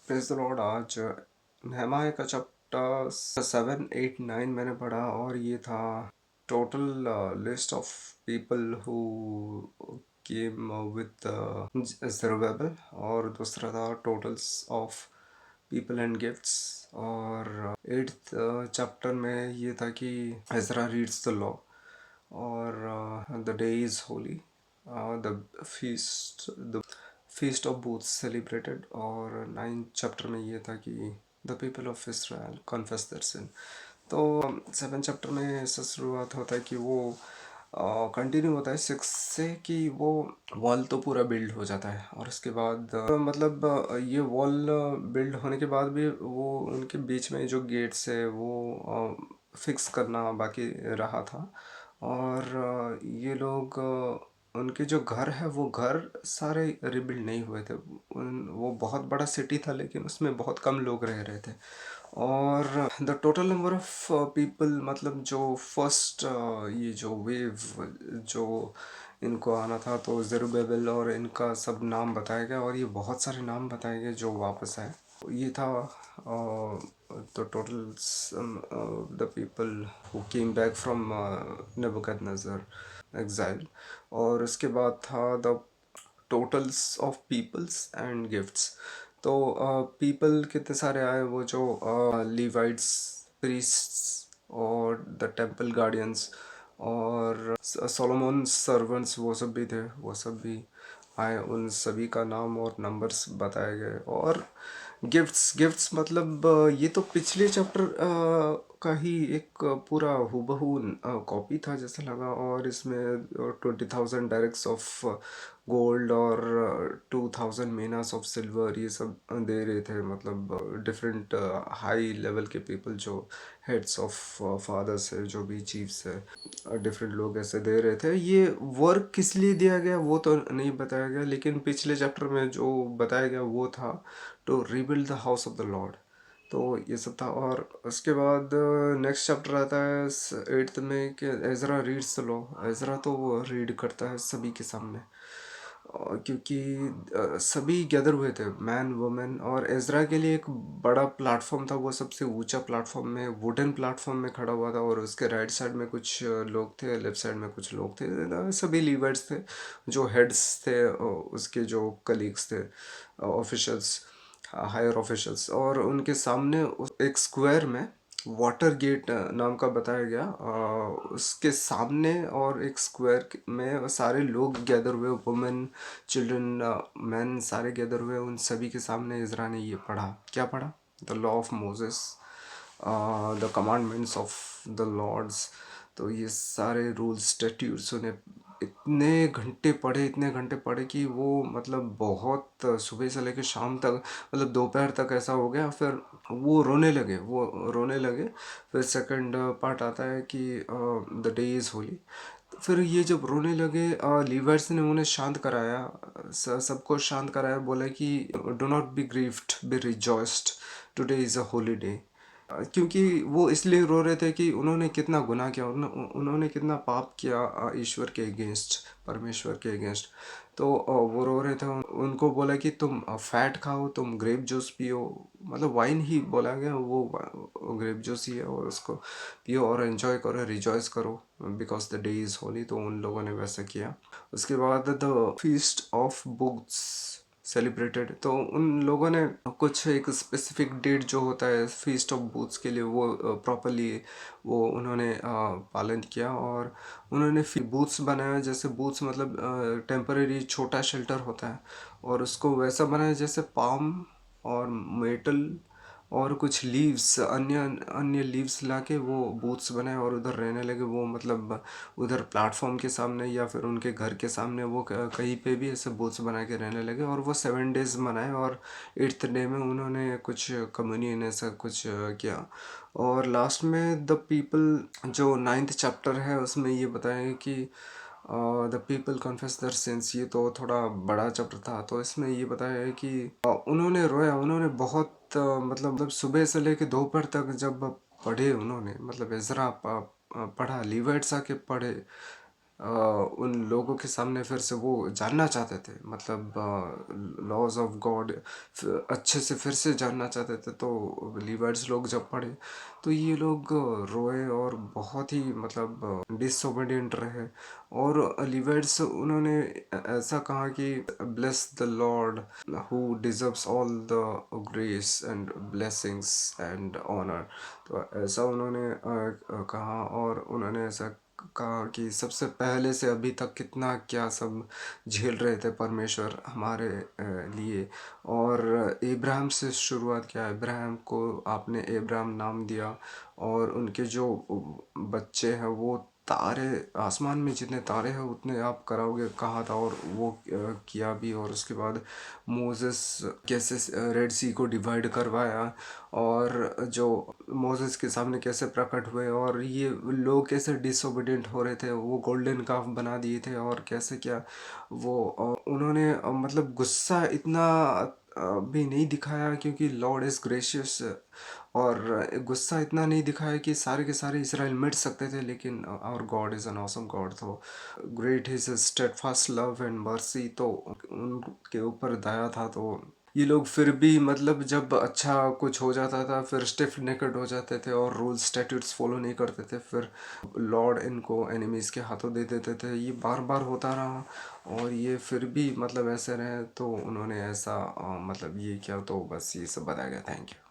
Praise the Lord. आज नहमाया का chapter 7, 8, 9 मैंने पढ़ा और ये था total list of people who came with Zerubbabel, और दूसरा था totals of people and gifts. और 8th चैप्टर में ये था कि एजरा रीड्स द लॉ, और the day is holy, the feast of booths celebrated. और 9th चैप्टर में ये था कि the people of Israel confess their sin. तो 7th चैप्टर में ऐसा शुरुआत होता है कि वो कंटिन्यू होता है 6 से कि वो वॉल तो पूरा बिल्ड हो जाता है, और उसके बाद ये वॉल बिल्ड होने के बाद भी वो उनके बीच में जो गेट्स है वो फिक्स करना बाकी रहा था। और ये लोग उनके जो घर है वो घर सारे रिबिल्ड नहीं हुए थे। वो बहुत बड़ा सिटी था लेकिन उसमें बहुत कम लोग रह रहे थे। और the total number of people, मतलब जो फर्स्ट ये जो वेव जो इनको आना था, तो ज़ेरुब्बाबेल और इनका सब नाम बताया गया, और ये बहुत सारे नाम बताए गए जो वापस आए। ये था the total the people who came back from Nebuchadnezzar exile. और उसके बाद था the totals of peoples and gifts. तो पीपल कितने सारे आए, वो जो लीवाइट्स, प्रीस्ट्स और द टेम्पल गार्डियंस और सोलोमन सर्वेंट्स, वो सब भी थे, वो सब भी आए। उन सभी का नाम और नंबर्स बताए गए। और गिफ्ट्स गिफ्ट्स मतलब ये तो पिछले चैप्टर का ही एक पूरा हूबहू कॉपी था जैसा लगा। और इसमें 20,000 डायरेक्ट्स ऑफ गोल्ड और 2,000 मीनास ऑफ सिल्वर ये सब दे रहे थे। मतलब डिफरेंट हाई लेवल के पीपल जो हेड्स ऑफ फादर्स है, जो भी चीफ्स है, डिफरेंट लोग ऐसे दे रहे थे। ये वर्क किस लिए दिया गया वो तो नहीं बताया गया, लेकिन पिछले चैप्टर में जो बताया गया वो था to rebuild the house of the lord. तो ये सब था। और उसके बाद नेक्स्ट चैप्टर आता है 8th में कि Ezra reads the law. Ezra तो वो रीड करता है सभी के सामने, क्योंकि सभी गैदर हुए थे, मैन वुमेन। और एजरा के लिए एक बड़ा प्लेटफॉर्म था, वो सबसे ऊंचा प्लेटफॉर्म में, वुडन प्लेटफॉर्म में खड़ा हुआ था। और उसके राइट साइड में कुछ लोग थे, लेफ्ट साइड में कुछ लोग थे, सभी लीडर्स थे, जो हेड्स थे, उसके जो कलीग्स थे, ऑफिशियल्स, हायर ऑफिशियल्स। और उनके सामने एक स्क्वायर में वाटर गेट नाम का बताया गया, उसके सामने और एक स्क्वायर में सारे लोग गैदर हुए, वुमेन, चिल्ड्रन, मैन, सारे गैदर हुए। उन सभी के सामने इज़रा ने ये पढ़ा। क्या पढ़ा? The law of Moses, the commandments of the lords. तो ये सारे रूल्स स्टैट्यूट्स उन्हें इतने घंटे पढ़े कि वो मतलब बहुत सुबह से लेकर शाम तक, मतलब दोपहर तक ऐसा हो गया। फिर वो रोने लगे। फिर सेकंड पार्ट आता है कि द डे इज़ होली। फिर ये जब रोने लगे, लीवर्स ने उन्हें शांत कराया, सबको शांत कराया, बोला कि do not be grieved, be rejoiced, today is a holy day. क्योंकि वो इसलिए रो रहे थे कि उन्होंने कितना गुनाह किया, उन्होंने कितना पाप किया ईश्वर के अगेंस्ट, परमेश्वर के अगेंस्ट। तो वो रो रहे थे। उनको बोला कि तुम फैट खाओ, तुम ग्रेप जूस पियो, मतलब वाइन ही बोला गया, वो ग्रेप जूस ही है, और उसको पियो और एंजॉय करो, रिजॉइस करो, because the day is Holi. तो उन लोगों ने वैसा किया। उसके बाद the feast of books celebrated. तो उन लोगों ने कुछ एक स्पेसिफिक डेट जो होता है फीस्ट ऑफ बूथ्स के लिए, वो प्रॉपरली वो उन्होंने पालन किया। और उन्होंने बूथ्स बनाया, जैसे बूथ्स मतलब टेम्परेरी छोटा शेल्टर होता है, और उसको वैसा बनाया जैसे पाम और मेटल और कुछ लीव्स, अन्य अन्य लीव्स लाके वो बूथ्स बनाए और उधर रहने लगे। वो मतलब उधर प्लेटफॉर्म के सामने या फिर उनके घर के सामने वो कहीं पे भी ऐसे बूथ्स बना के रहने लगे। और वो 7 days मनाए, और 8th डे में उन्होंने कुछ कम्युनियन ऐसा कुछ किया। और लास्ट में द पीपल, जो 9th चैप्टर है उसमें ये बताया कि the people confess their sins. ये तो थोड़ा बड़ा चैप्टर था, तो इसमें ये बताया है कि उन्होंने रोया, उन्होंने बहुत मतलब सुबह से लेके दोपहर तक जब पढ़े उन्होंने, मतलब एजरा पढ़ा, लीवाइट्स आके पढ़े, उन लोगों के सामने फिर से वो जानना चाहते थे, मतलब लॉज ऑफ गॉड अच्छे से फिर से जानना चाहते थे। तो लीवर्स लोग जब पढ़े तो ये लोग रोए और बहुत ही मतलब डिसोबीडियंट रहे। और लीवर्स उन्होंने ऐसा कहा कि bless the lord who deserves all the grace and blessings and honour. तो ऐसा उन्होंने कहा, और उन्होंने ऐसा कहा कि सबसे पहले से अभी तक कितना क्या सब झेल रहे थे परमेश्वर हमारे लिए। और इब्राहिम से शुरुआत किया, इब्राहिम को आपने इब्राहिम नाम दिया, और उनके जो बच्चे हैं वो तारे, आसमान में जितने तारे हैं उतने आप कराओगे कहा था, और वो किया भी। और उसके बाद मोसेस कैसे रेड सी को डिवाइड करवाया, और जो मोसेस के सामने कैसे प्रकट हुए, और ये लोग कैसे डिसोबीडियंट हो रहे थे, वो गोल्डन काफ बना दिए थे, और कैसे क्या वो उन्होंने मतलब गुस्सा इतना भी नहीं दिखाया, क्योंकि लॉर्ड इज़ ग्रेशियस। और गुस्सा इतना नहीं दिखाया कि सारे के सारे इसराइल मिट सकते थे, लेकिन our God is an awesome God. तो great is steadfast love and mercy, तो उनके ऊपर दया था। तो ये लोग फिर भी मतलब जब अच्छा कुछ हो जाता था फिर स्टिफ नेकेड हो जाते थे, और रूल्स स्टैट्यूट्स फॉलो नहीं करते थे, फिर लॉर्ड इनको एनिमीज़ के हाथों दे देते थे। ये बार बार होता रहा, और ये फिर भी मतलब ऐसे रहे, तो उन्होंने ऐसा मतलब ये किया। तो बस ये सब बताया गया। Thank you.